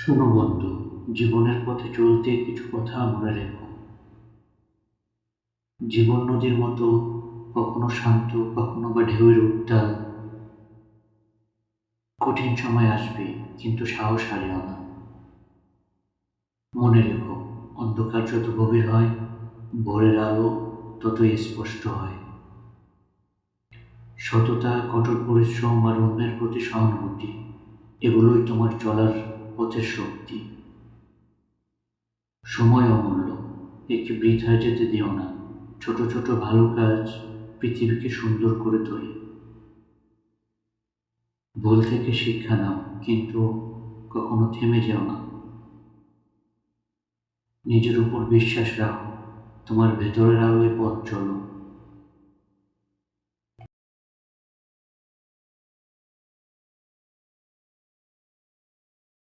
শোনো বন্ধু, জীবনের পথে চলতে কিছু কথা মনে রেখো। জীবন নদীর মতো, কখনো শান্ত, কখনো বা ঢেউয়ের উত্তাল। কঠিন সময় আসবে, কিন্তু সাহস হারিও না। মনে রেখো, অন্ধকার যত গভীর হয়, ভোরের আলো ততই স্পষ্ট হয়। সততা, কঠোর পরিশ্রম আর অন্যের প্রতি সহানুভূতি, এগুলোই তোমার চলার পথের শক্তি। সময় অমূল্য, একে বৃথায় যেতে দিও না। ছোট ছোট ভালো কাজ পৃথিবীকে সুন্দর করে তোলে। ভুল থেকে শিক্ষা নাও, কিন্তু কখনো থেমে যেও না। নিজের উপর বিশ্বাস রাখো, তোমার ভেতরের আলোয় পথ চলো।